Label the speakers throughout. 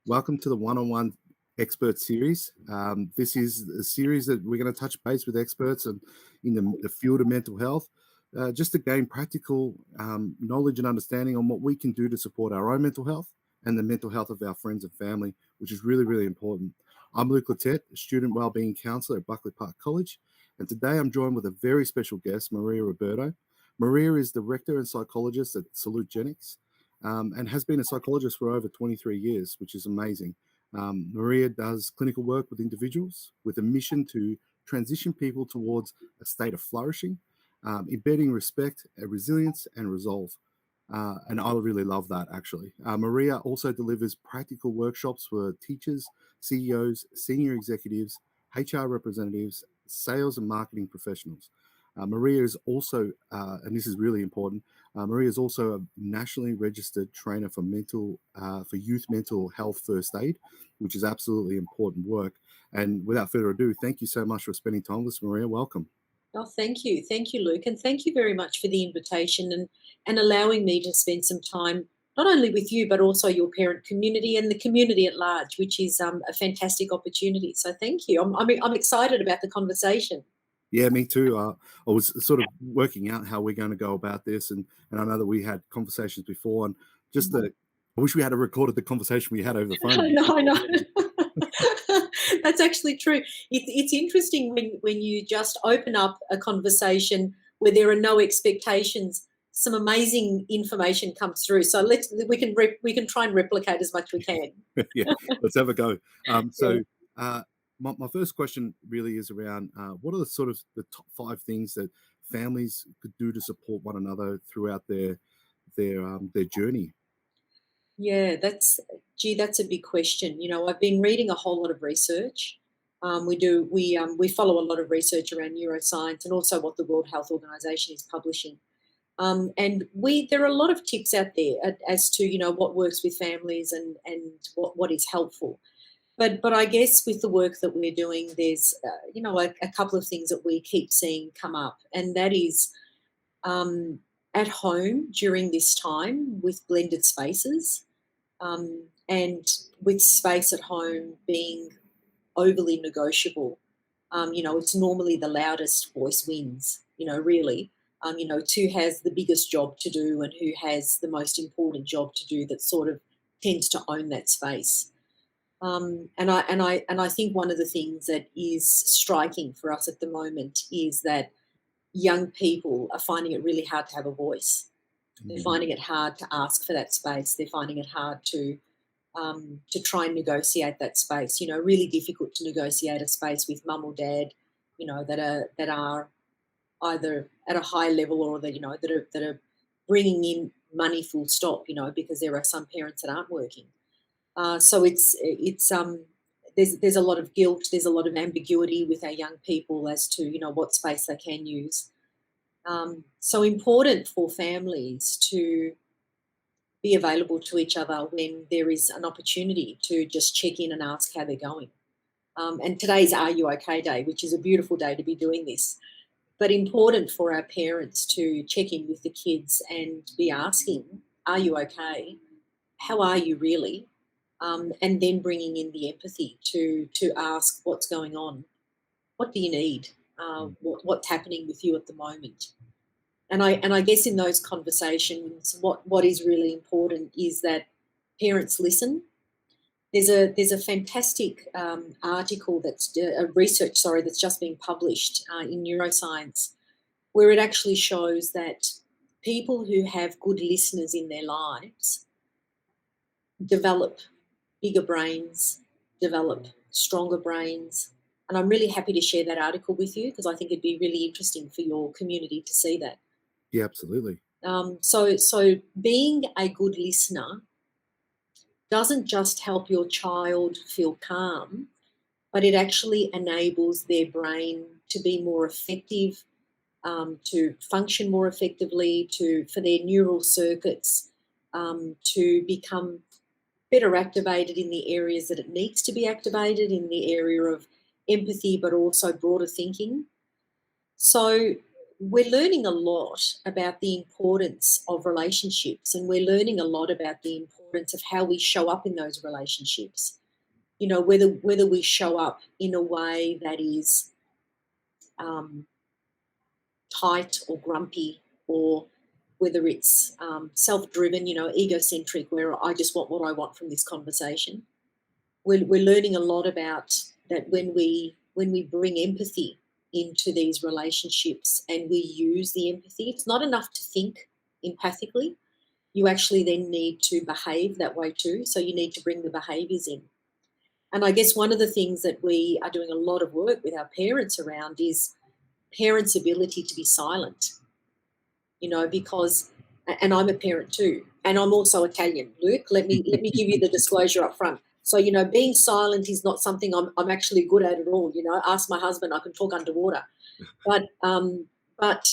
Speaker 1: Welcome to the one-on-one expert series. This is a series that we're going to touch base with experts and in the field of mental health, just to gain practical knowledge and understanding on what we can do to support our own mental health and the mental health of our friends and family, which is really, really important. I'm Luke Lettet, a student wellbeing counsellor at Buckley Park College, and today I'm joined with a very special guest, Maria Ruberto. Maria is director and psychologist at Salutegenics, and has been a psychologist for over 23 years, which is amazing. Maria does clinical work with individuals with a mission to transition people towards a state of flourishing, embedding respect, resilience, and resolve. And I really love that, actually. Maria also delivers practical workshops for teachers, CEOs, senior executives, HR representatives, sales and marketing professionals. Maria is also, and this is really important, Maria is also a nationally registered trainer for youth mental health first aid, which is absolutely important work. And without further ado, thank you so much for spending time with us, Maria. Welcome.
Speaker 2: Oh, thank you. Thank you, Luke. And thank you very much for the invitation and allowing me to spend some time, not only with you, but also your parent community and the community at large, which is a fantastic opportunity. So thank you. I'm excited about the conversation.
Speaker 1: Yeah, me too. I was sort of working out how we're going to go about this, and I know that we had conversations before, and just
Speaker 2: Mhm.
Speaker 1: I wish we had recorded the conversation we had over the phone.
Speaker 2: I know, I know. That's actually true. It's interesting when you just open up a conversation where there are no expectations. Some amazing information comes through. So we can try and replicate as much we can.
Speaker 1: Yeah, let's have a go.
Speaker 2: Yeah.
Speaker 1: Uh, my first question really is around what are the sort of the top 5 things that families could do to support one another throughout their journey?
Speaker 2: Yeah, that's a big question. I've been reading a whole lot of research. We follow a lot of research around neuroscience and also what the World Health Organization is publishing. And there are a lot of tips out there as to what works with families and what is helpful. But I guess with the work that we're doing, there's a couple of things that we keep seeing come up, and that is um, at home during this time with blended spaces, and with space at home being overly negotiable. It's normally the loudest voice wins, really. Who has the biggest job to do and who has the most important job to do that sort of tends to own that space. And I think one of the things that is striking for us at the moment is that young people are finding it really hard to have a voice. They're
Speaker 1: Mm.
Speaker 2: finding it hard to ask for that space. They're finding it hard to try and negotiate that space. Really difficult to negotiate a space with mum or dad, that are either at a high level or that are bringing in money full stop. Because there are some parents that aren't working. So there's a lot of guilt. There's a lot of ambiguity with our young people as to what space they can use. So important for families to be available to each other when there is an opportunity to just check in and ask how they're going. And today's Are You OK Day, which is a beautiful day to be doing this. But important for our parents to check in with the kids and be asking, Are you okay? How are you really? And then bringing in the empathy to ask what's going on. What do you need? What's happening with you at the moment? And I guess in those conversations, what is really important is that parents listen. There's a fantastic article that's a research, that's just been published in neuroscience, where it actually shows that people who have good listeners in their lives develop bigger brains, develop stronger brains. And I'm really happy to share that article with you because I think it'd be really interesting for your community to see that.
Speaker 1: Yeah, absolutely.
Speaker 2: So being a good listener doesn't just help your child feel calm, but it actually enables their brain to be more effective, to function more effectively, for their neural circuits to become better activated in the areas that it needs to be activated, in the area of empathy, but also broader thinking. So we're learning a lot about the importance of relationships, and we're learning a lot about the importance of how we show up in those relationships. Whether we show up in a way that is um, tight or grumpy, or whether it's self-driven, egocentric, where I just want what I want from this conversation. We're learning a lot about that when we bring empathy into these relationships and we use the empathy. It's not enough to think empathically. You actually then need to behave that way too. So you need to bring the behaviors in. And I guess one of the things that we are doing a lot of work with our parents around is parents' ability to be silent, because, and I'm a parent too, and I'm also Italian. Luke, let me give you the disclosure up front. So, being silent is not something I'm actually good at all. Ask my husband, I can talk underwater. But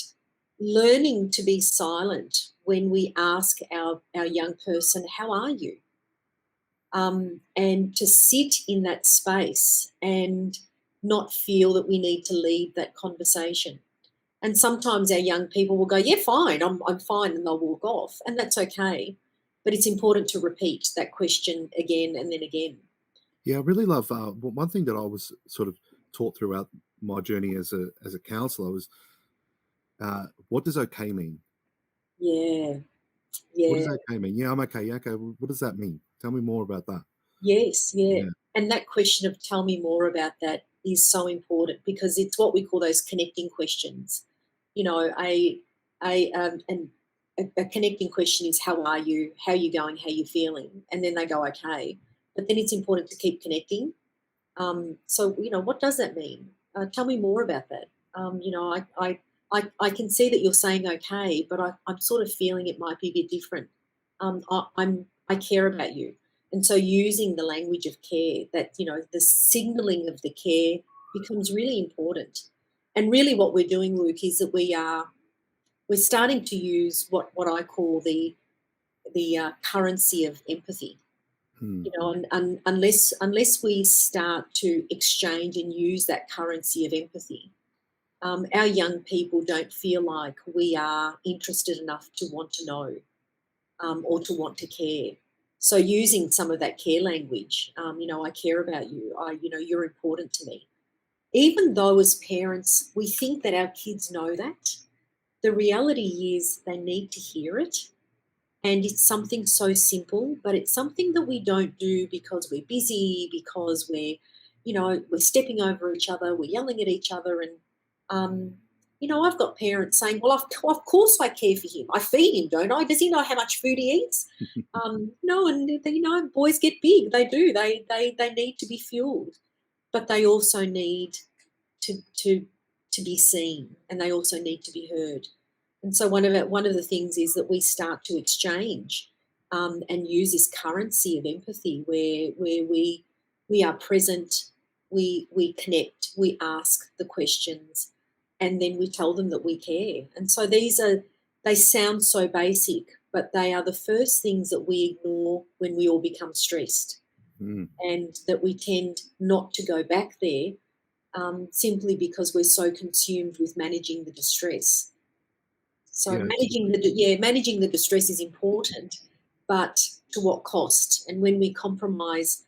Speaker 2: learning to be silent when we ask our young person, how are you? And to sit in that space and not feel that we need to lead that conversation. And sometimes our young people will go, yeah, fine, I'm fine, and they'll walk off, and that's okay. But it's important to repeat that question again and then again.
Speaker 1: Yeah, I really love one thing that I was sort of taught throughout my journey as a counselor was what does okay mean?
Speaker 2: Yeah,
Speaker 1: What
Speaker 2: yeah,
Speaker 1: does okay mean? Yeah, I'm okay. Yeah, okay. What does that mean? Tell me more about that.
Speaker 2: yes, yeah.
Speaker 1: Yeah.
Speaker 2: And that question of tell me more about that is so important, because it's what we call those connecting questions. You know, and a connecting question is how are you, how are you going, how are you feeling, and then they go okay. But then it's important to keep connecting. So, what does that mean? Tell me more about that. I can see that you're saying okay, but I'm sort of feeling it might be a bit different. I care about you. And so using the language of care, that, the signaling of the care becomes really important. And really what we're doing, Luke, is that we're starting to use what I call the currency of empathy.
Speaker 1: Hmm.
Speaker 2: And unless we start to exchange and use that currency of empathy, our young people don't feel like we are interested enough to want to know, or to want to care. So using some of that care language, I care about you. You're important to me. Even though as parents we think that our kids know that, the reality is they need to hear it. And it's something so simple, but it's something that we don't do because we're busy, because we're stepping over each other, we're yelling at each other. And, I've got parents saying, well, of course I care for him. I feed him, don't I? Does he know how much food he eats? No, and, boys get big. They do. They need to be fueled, but they also need to be seen, and they also need to be heard. And so one of the things is that we start to exchange, and use this currency of empathy, where we are present, we connect, we ask the questions, and then we tell them that we care. And so they sound so basic, but they are the first things that we ignore when we all become stressed,
Speaker 1: Hmm.
Speaker 2: and that we tend not to go back there, simply because we're so consumed with managing the distress. So
Speaker 1: Yeah, absolutely.
Speaker 2: managing the distress is important, but to what cost? And when we compromise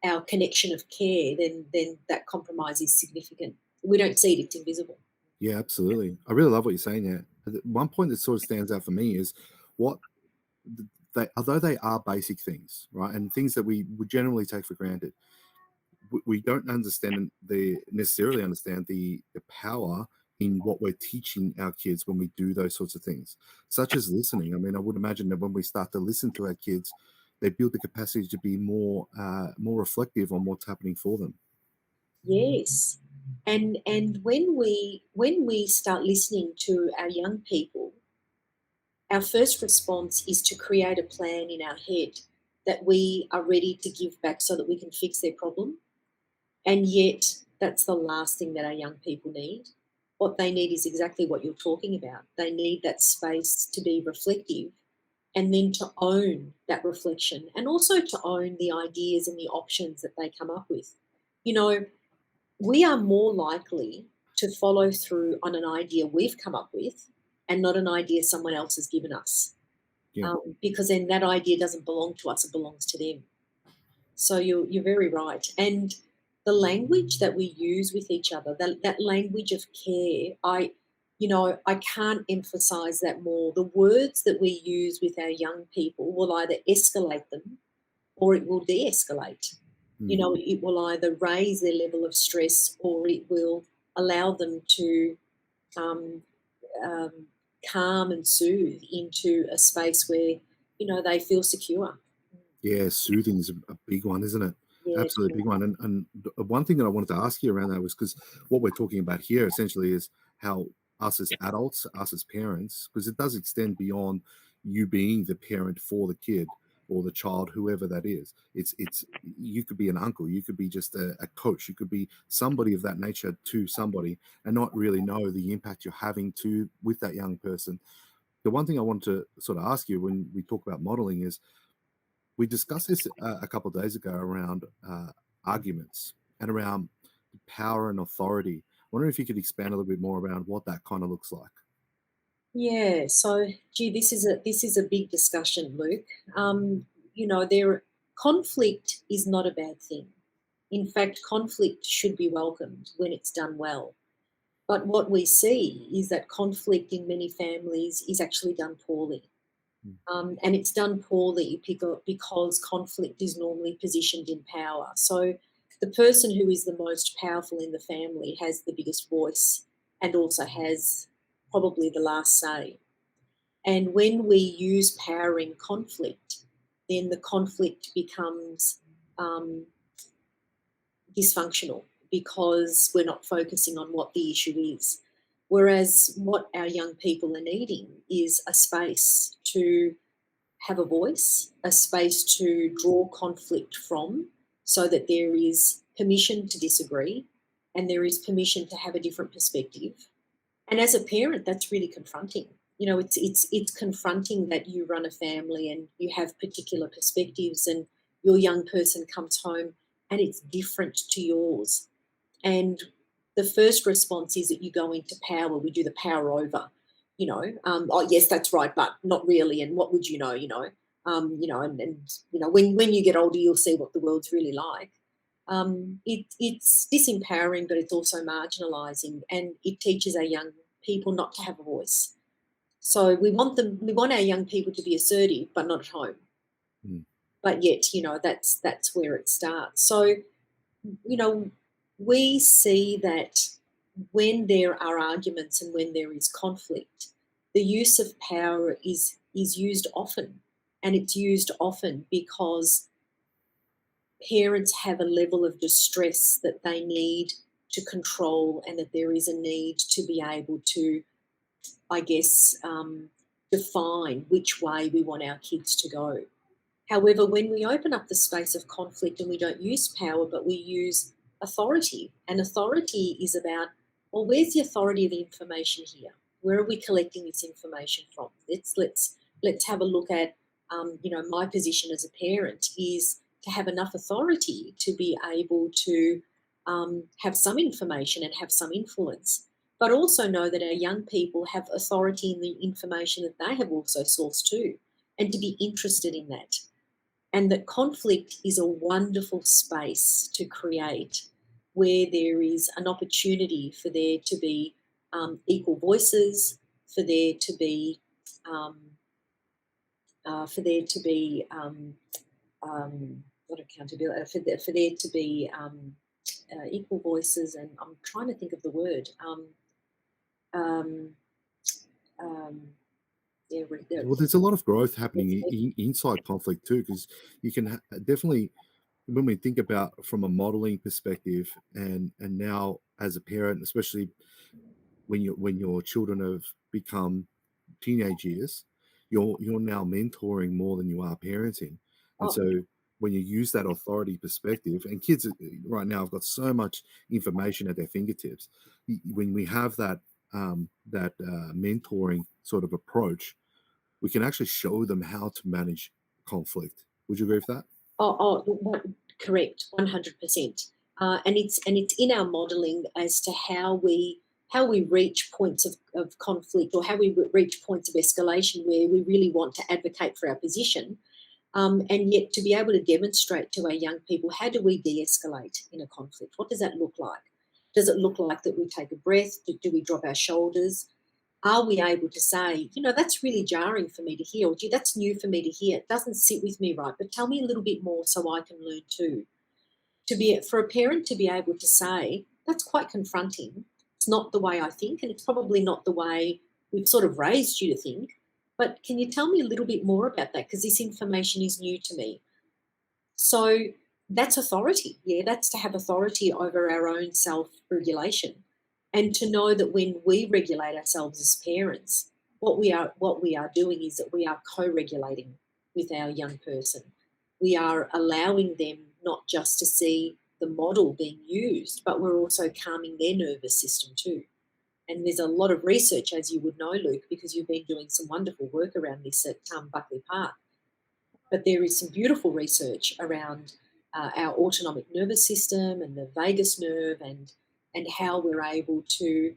Speaker 2: our connection of care, then that compromise is significant. We don't see it; it's invisible.
Speaker 1: Yeah, absolutely. I really love what you're saying there. One point that sort of stands out for me is what although they are basic things, right, and things that we would generally take for granted, we don't understand the necessarily understand the power in what we're teaching our kids when we do those sorts of things, such as listening. I mean, I would imagine that when we start to listen to our kids, they build the capacity to be more reflective on what's happening for them.
Speaker 2: Yes, and when we start listening to our young people, our first response is to create a plan in our head that we are ready to give back so that we can fix their problem. And yet, that's the last thing that our young people need. What they need is exactly what you're talking about. They need that space to be reflective, and then to own that reflection, and also to own the ideas and the options that they come up with. You know, we are more likely to follow through on an idea we've come up with and not an idea someone else has given us.
Speaker 1: Yeah.
Speaker 2: Because then that idea doesn't belong to us, it belongs to them. So you're very right. And the language that we use with each other, that language of care, I can't emphasize that more. The words that we use with our young people will either escalate them or it will de-escalate.
Speaker 1: Mm.
Speaker 2: It will either raise their level of stress or it will allow them to um, um, calm and soothe into a space where, they feel secure.
Speaker 1: Yeah, soothing is a big one, isn't it?
Speaker 2: Yeah,
Speaker 1: Absolutely big one. And one thing that I wanted to ask you around that was because what we're talking about here essentially is how us as adults, us as parents, because it does extend beyond you being the parent for the kid or the child, whoever that is. It's you could be an uncle, you could be just a coach, you could be somebody of that nature to somebody and not really know the impact you're having to with that young person. The one thing I wanted to sort of ask you when we talk about modeling is we discussed this a couple of days ago around arguments and around power and authority. I wonder if you could expand a little bit more around what that kind of looks like.
Speaker 2: yeah. So, gee, this is a big discussion, Luke. There conflict is not a bad thing. In fact, conflict should be welcomed when it's done well. But what we see is that conflict in many families is actually done poorly.
Speaker 1: Mm.
Speaker 2: And it's done poorly because conflict is normally positioned in power. So the person who is the most powerful in the family has the biggest voice and also has probably the last say. And when we use power in conflict, then the conflict becomes um, dysfunctional because we're not focusing on what the issue is. Whereas what our young people are needing is a space to have a voice, a space to draw conflict from, so that there is permission to disagree and there is permission to have a different perspective. And as a parent, that's really confronting. It's confronting that you run a family and you have particular perspectives, and your young person comes home and it's different to yours. And the first response is that you go into power. We do the power over, oh, yes, that's right, but not really. And what would you know, when you get older, you'll see what the world's really like. It's disempowering, but it's also marginalizing, and it teaches our young people not to have a voice. So we want our young people to be assertive, but not at home.
Speaker 1: Mm.
Speaker 2: But yet, that's where it starts. So, you know, we see that when there are arguments and when there is conflict, the use of power is used often. And it's used often because parents have a level of distress that they need to control, and that there is a need to be able to, I guess, define which way we want our kids to go. However, when we open up the space of conflict and we don't use power, but we use authority, and authority is about, well, where's the authority of the information here? Where are we collecting this information from? Let's have a look at, my position as a parent is to have enough authority to be able to have some information and have some influence, but also know that our young people have authority in the information that they have also sourced too, and to be interested in that. And that conflict is a wonderful space to create where there is an opportunity for there to be equal voices, for there to be um, not accountability, for there to be equal voices, and I'm trying to think of the word. Um, um, there,
Speaker 1: Well, there's a lot of growth happening inside conflict too, because you can definitely, when we think about from a modeling perspective, and now as a parent, especially when your children have become teenage years, you're now mentoring more than you are parenting. And
Speaker 2: oh,
Speaker 1: so when you use that authority perspective, and kids right now have got so much information at their fingertips, when we have that mentoring sort of approach, we can actually show them how to manage conflict. Would you agree with that?
Speaker 2: correct, 100%. And it's in our modelling as to how we how we reach points of conflict, or how we reach points of escalation where we really want to advocate for our position. And yet to be able to demonstrate to our young people, how do we de-escalate in a conflict? What does that look like? Does it look like that we take a breath? Do we drop our shoulders? Are we able to say, that's really jarring for me to hear, or gee, that's new for me to hear. It doesn't sit with me right, but tell me a little bit more so I can learn too. For a parent to be able to say, that's quite confronting. It's not the way I think, and it's probably not the way we've sort of raised you to think. But can you tell me a little bit more about that? Because this information is new to me. So that's authority. Yeah, that's to have authority over our own self-regulation, and to know that when we regulate ourselves as parents, what we are doing is that we are co-regulating with our young person. We are allowing them not just to see the model being used, but we're also calming their nervous system too. And there's a lot of research, as you would know, Luke, because you've been doing some wonderful work around this at Buckley Park. But there is some beautiful research around our autonomic nervous system and the vagus nerve, and how we're able to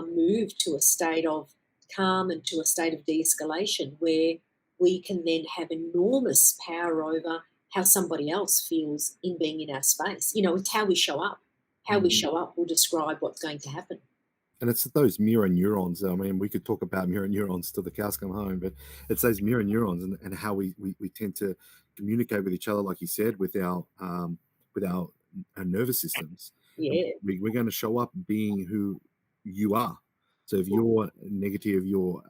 Speaker 2: move to a state of calm and to a state of de-escalation, where we can then have enormous power over how somebody else feels in being in our space. It's how we show up. How we
Speaker 1: Mm.
Speaker 2: show up will describe what's going to happen.
Speaker 1: And it's those mirror neurons. I mean, we could talk about mirror neurons till the cows come home, but it's those mirror neurons, and how we tend to communicate with each other, like you said, with our nervous systems. And
Speaker 2: Yeah.
Speaker 1: we're going to show up being who you are. So if you're negative, you're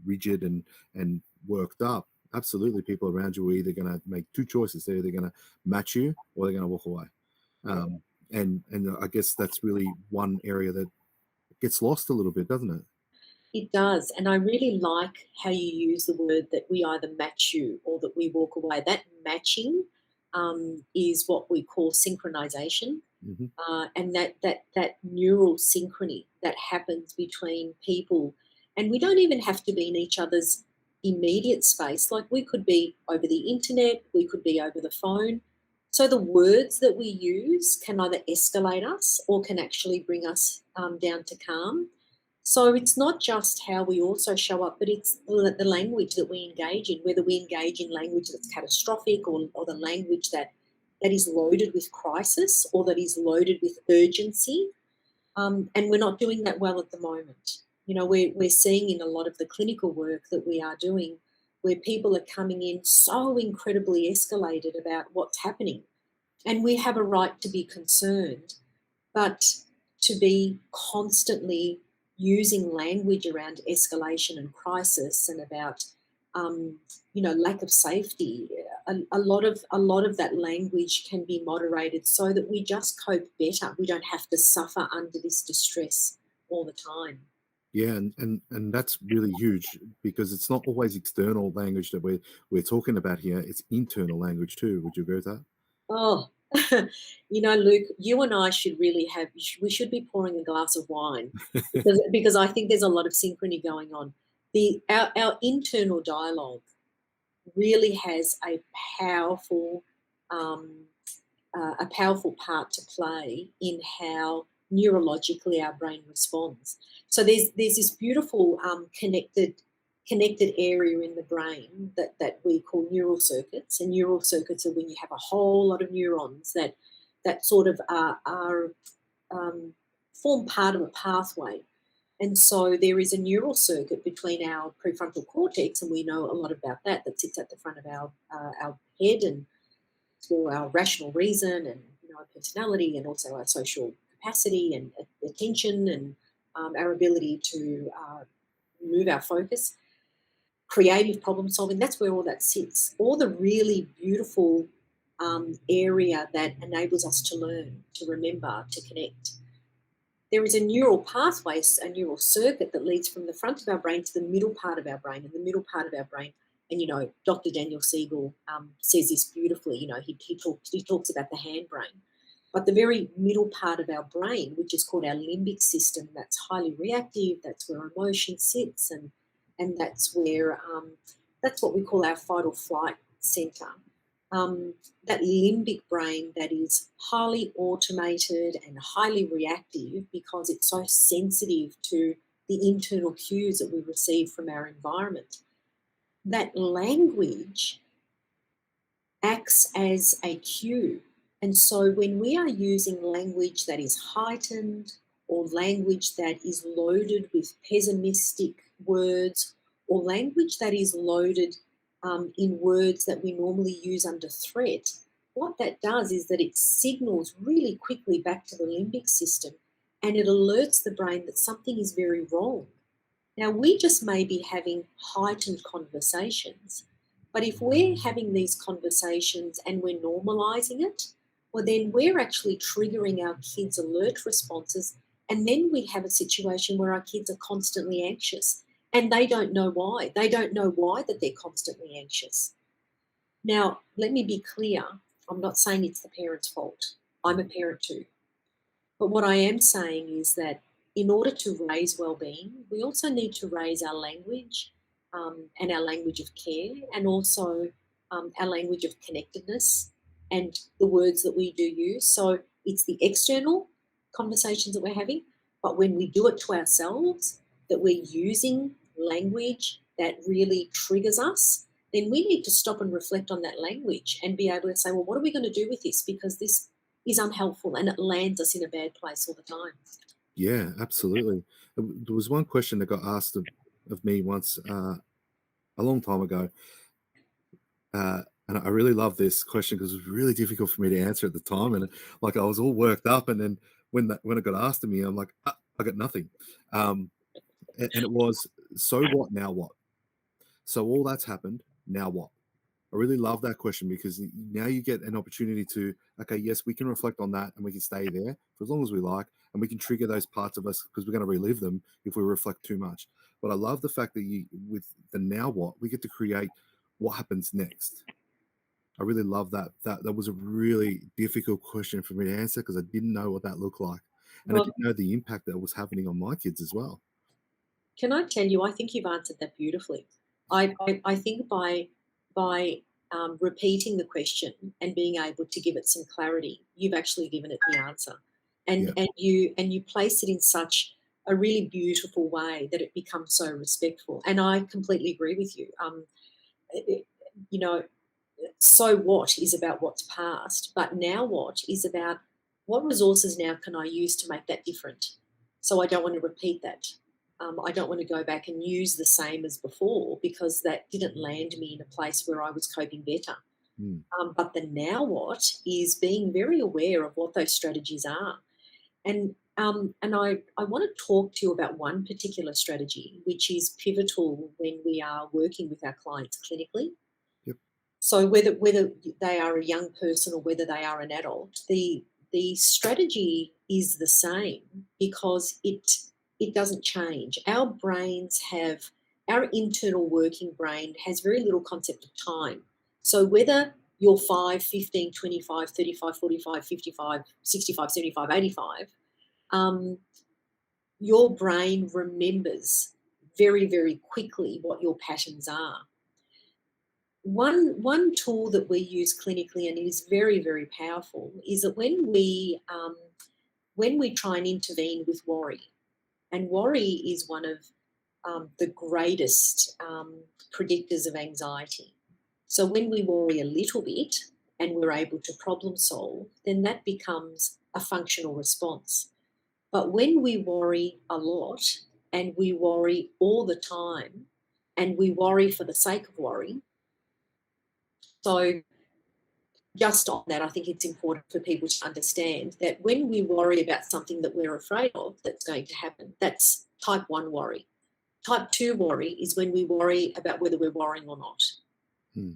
Speaker 1: rigid and worked up, absolutely, people around you are either going to make two choices. They're either going to match you or they're going to walk away.
Speaker 2: Yeah.
Speaker 1: Um, and I guess that's really one area that gets lost a little bit, doesn't it?
Speaker 2: It does. And I really like how you use the word that we either match you or that we walk away. That matching is what we call synchronization.
Speaker 1: Mhm.
Speaker 2: And that neural synchrony that happens between people. And we don't even have to be in each other's immediate space. Like, we could be over the internet, we could be over the phone. So the words that we use can either escalate us or can actually bring us down to calm. So it's not just how we also show up, but it's the language that we engage in, whether we engage in language that's catastrophic, or the language that is loaded with crisis, or that is loaded with urgency. And we're not doing that well at the moment. We're seeing in a lot of the clinical work that we are doing, where people are coming in so incredibly escalated about what's happening. And we have a right to be concerned, but to be constantly using language around escalation and crisis, and about lack of safety, a lot of that language can be moderated so that we just cope better. We don't have to suffer under this distress all the time.
Speaker 1: Yeah, and that's really huge, because it's not always external language that we're talking about here. It's internal language too. Would you agree with that?
Speaker 2: Oh, Luke, you and I should really we should be pouring a glass of wine, because I think there's a lot of synchrony going on. Our internal dialogue really has powerful um, a powerful part to play in how neurologically our brain responds. So there's this beautiful connected area in the brain that we call neural circuits. And neural circuits are when you have a whole lot of neurons that sort of are form part of a pathway. And so there is a neural circuit between our prefrontal cortex, and we know a lot about that sits at the front of our head, and for our rational reason, and our personality, and also our social capacity and attention, and our ability to move our focus, creative problem solving. That's where all that sits. All the really beautiful area that enables us to learn, to remember, to connect. There is a neural pathway, a neural circuit that leads from the front of our brain to the middle part of our brain. And the middle part of our brain, and Dr. Daniel Siegel says this beautifully. He talks about the hand brain, but the very middle part of our brain, which is called our limbic system, that's highly reactive. That's where emotion sits, and that's where that's what we call our fight or flight center. that limbic brain that is highly automated and highly reactive because it's so sensitive to the internal cues that we receive from our environment. That language acts as a cue. And so when we are using language that is heightened or language that is loaded with pessimistic words or language that is loaded in words that we normally use under threat, what that does is that it signals really quickly back to the limbic system and it alerts the brain that something is very wrong. Now, we just may be having heightened conversations, but if we're having these conversations and we're normalizing it, well, then we're actually triggering our kids' alert responses. And then we have a situation where our kids are constantly anxious and they don't know why. They don't know why that they're constantly anxious. Now, let me be clear. I'm not saying it's the parent's fault. I'm a parent too. But what I am saying is that in order to raise well-being, we also need to raise our language and our language of care, and also our language of connectedness and the words that we do use. So it's the external conversations that we're having, but when we do it to ourselves, that we're using language that really triggers us, then we need to stop and reflect on that language and be able to say, well, what are we going to do with this? Because this is unhelpful and it lands us in a bad place all the time.
Speaker 1: Yeah, absolutely. There was one question that got asked of me once a long time ago, and I really love this question because it was really difficult for me to answer at the time, and like I was all worked up, and then when it got asked of me, I'm like, I got nothing, and it was, so what now? What? So all that's happened. Now what? I really love that question because now you get an opportunity to, okay, yes, we can reflect on that and we can stay there for as long as we like, and we can trigger those parts of us because we're going to relive them if we reflect too much. But I love the fact that with the now what, we get to create what happens next. I really love that. That was a really difficult question for me to answer because I didn't know what that looked like, and I
Speaker 2: Well,
Speaker 1: didn't know the impact that was happening on my kids as well.
Speaker 2: can I tell you, I think you've answered that beautifully. I think by repeating the question and being able to give it some clarity, you've actually given it the answer,
Speaker 1: Yeah.
Speaker 2: and you place it in such a really beautiful way that it becomes so respectful. And I completely agree with you. It- you know, so what is about what's past, but now what is about what resources now can I use to make that different? So I don't want to repeat that. I don't want to go back and use the same as before because that didn't land me in a place where I was coping better.
Speaker 1: Mm.
Speaker 2: But the now what is being very aware of what those strategies are. And I want to talk to you about one particular strategy, which is pivotal when we are working with our clients clinically.
Speaker 1: Yep.
Speaker 2: So whether they are a young person or whether they are an adult, the strategy is the same because it doesn't change. Our brains have our internal working brain has very little concept of time. So whether you're 5, 15, 25, 35, 45, 55, 65, 75, 85, um, your brain remembers very, very quickly what your patterns are. One tool that we use clinically and is very, very powerful is that when we try and intervene with worry, and worry is one of the greatest predictors of anxiety. So when we worry a little bit and we're able to problem solve, then that becomes a functional response. But when we worry a lot and we worry all the time and we worry for the sake of worry, so just on that, I think it's important for people to understand that when we worry about something that we're afraid of that's going to happen, that's type 1 worry. Type 2 worry is when we worry about whether we're worrying or not.
Speaker 1: Mm.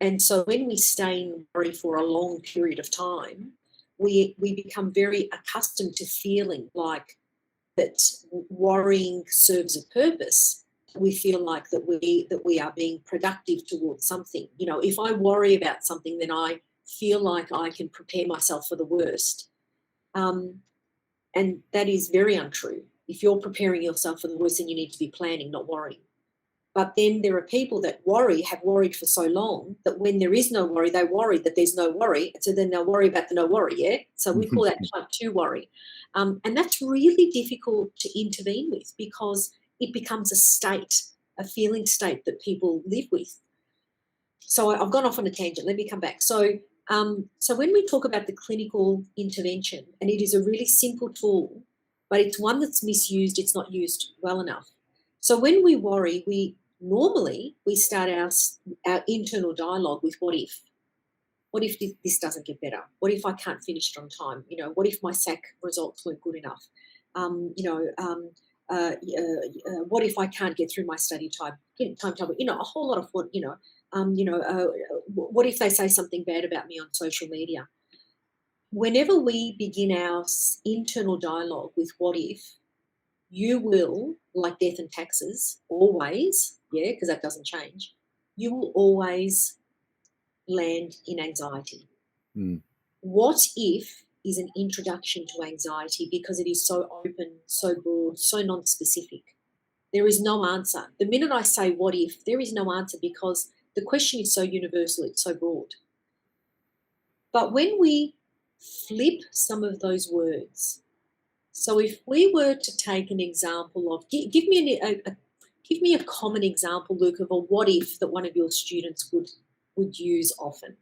Speaker 2: And so when we stay in worry for a long period of time, we become very accustomed to feeling like that worrying serves a purpose. We feel like that we are being productive towards something. If I worry about something, then I feel like I can prepare myself for the worst. And that is very untrue. If you're preparing yourself for the worst, then you need to be planning, not worrying. But then there are people that have worried for so long that when there is no worry, they worry that there's no worry. And so then they'll worry about the no worry, yeah? So we call that type 2 worry. And that's really difficult to intervene with because it becomes a feeling state that people live with. So I've gone off on a tangent. Let me come back. So when we talk about the clinical intervention, and it is a really simple tool, but it's one that's misused, it's not used well enough. So when we worry, we start our internal dialogue with what if? What if this doesn't get better? What if I can't finish it on time? What if my SAC results weren't good enough? What if I can't get through my study timetable? A whole lot of what if they say something bad about me on social media? Whenever we begin our internal dialogue with what if, you will, like death and taxes, always, yeah, because that doesn't change, you will always land in anxiety.
Speaker 1: Mm.
Speaker 2: What if is an introduction to anxiety because it is so open, so broad, so non-specific. There is no answer. The minute I say what if, there is no answer because the question is so universal, it's so broad. But when we flip some of those words, so if we were to take an example of, give me a common example, Luke, of a what if that one of your students would use often.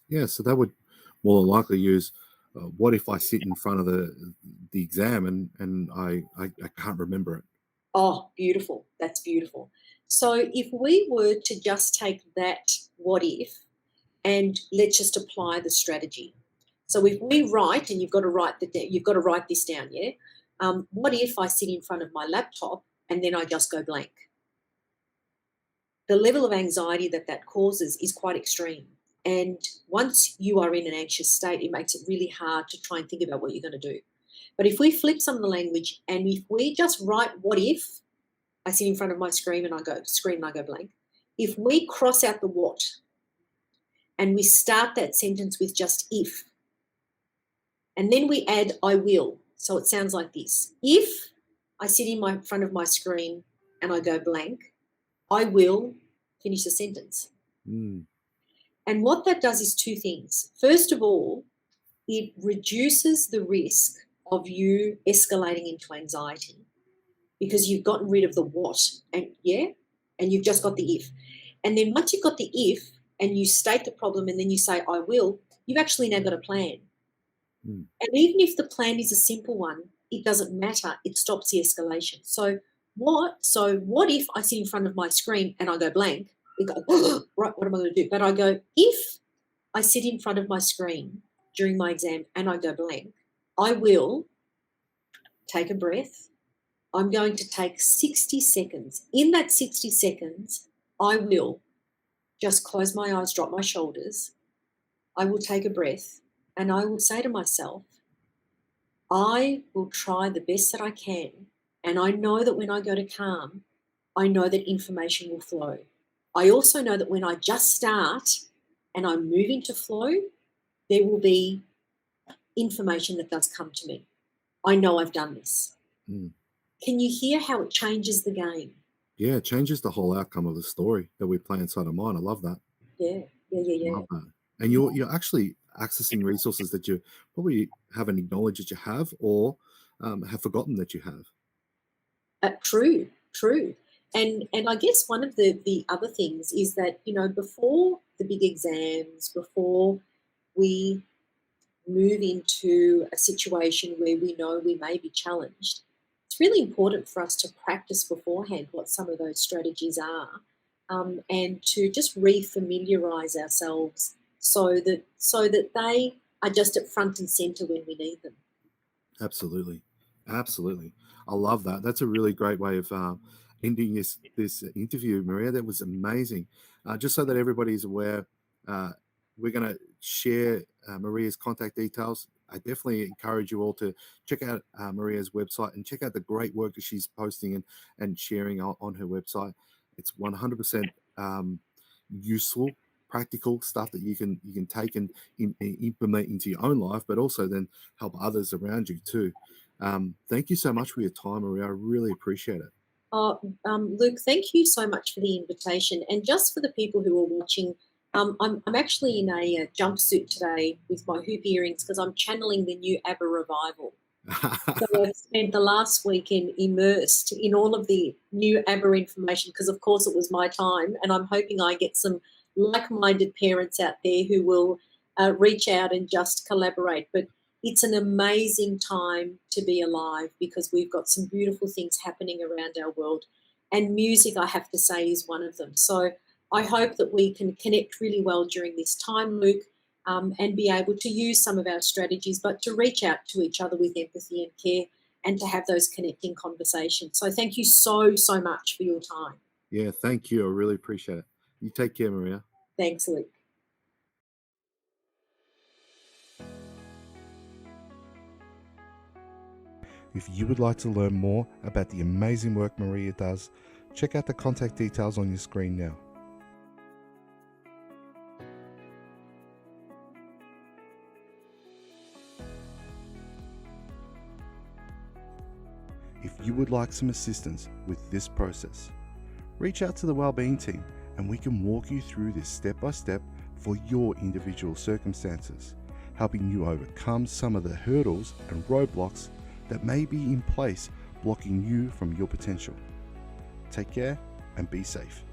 Speaker 1: Yeah, so that would more than likely use, what if I sit in front of the exam and I can't remember it?
Speaker 2: Oh, beautiful. That's beautiful. So if we were to just take that what if and let's just apply the strategy. So if we write, and you've got to write this down, yeah? What if I sit in front of my laptop and then I just go blank? The level of anxiety that causes is quite extreme. And once you are in an anxious state, it makes it really hard to try and think about what you're going to do. But if we flip some of the language and if we just write what if I sit in front of my screen and I go blank, if we cross out the what and we start that sentence with just if, and then we add I will. So it sounds like this. If I sit in front of my screen and I go blank, I will finish the sentence.
Speaker 1: Mm.
Speaker 2: And what that does is two things. First of all, it reduces the risk of you escalating into anxiety because you've gotten rid of the what and you've just got the if. And then once you've got the if and you state the problem and then you say I will, you've actually now got a plan.
Speaker 1: Mm.
Speaker 2: And even if the plan is a simple one, it doesn't matter. It stops the escalation. So what if I sit in front of my screen and I go blank? You go, right, what am I going to do? But I go, if I sit in front of my screen during my exam and I go blank, I will take a breath. I'm going to take 60 seconds. In that 60 seconds, I will just close my eyes, drop my shoulders. I will take a breath and I will say to myself, I will try the best that I can. And I know that when I go to calm, I know that information will flow. I also know that when I just start and I move into flow, there will be information that does come to me. I know I've done this.
Speaker 1: Mm.
Speaker 2: Can you hear how it changes the game?
Speaker 1: Yeah, it changes the whole outcome of the story that we play inside our mind. I love that.
Speaker 2: Yeah.
Speaker 1: Love that. And you're actually accessing resources that you probably haven't acknowledged that you have, or have forgotten that you have.
Speaker 2: True. And I guess one of the other things is that, before the big exams, before we move into a situation where we know we may be challenged, it's really important for us to practice beforehand what some of those strategies are, and to just re-familiarize ourselves so that they are just at front and center when we need them.
Speaker 1: Absolutely, absolutely. I love that. That's a really great way of ending this interview, Maria. That was amazing. Just so that everybody is aware, uh, we're going to share Maria's contact details. I definitely encourage you all to check out Maria's website and check out the great work that she's posting and sharing on her website. It's 100% useful, practical stuff that you can take and implement into your own life, but also then help others around you too. Thank you so much for your time, Maria. I really appreciate it.
Speaker 2: Luke, thank you so much for the invitation. And just for the people who are watching, I'm actually in a jumpsuit today with my hoop earrings because I'm channeling the new ABBA revival. So I've spent the last weekend immersed in all of the new ABBA information because, of course, it was my time, and I'm hoping I get some like-minded parents out there who will reach out and just collaborate. But it's an amazing time to be alive because we've got some beautiful things happening around our world, and music, I have to say, is one of them. So I hope that we can connect really well during this time, Luke, and be able to use some of our strategies, but to reach out to each other with empathy and care and to have those connecting conversations. So thank you so, so much for your time.
Speaker 1: Yeah, thank you. I really appreciate it. You take care, Maria.
Speaker 2: Thanks, Luke.
Speaker 3: If you would like to learn more about the amazing work Maria does, check out the contact details on your screen now. If you would like some assistance with this process, reach out to the Wellbeing team and we can walk you through this step by step for your individual circumstances, helping you overcome some of the hurdles and roadblocks that may be in place blocking you from your potential. Take care and be safe.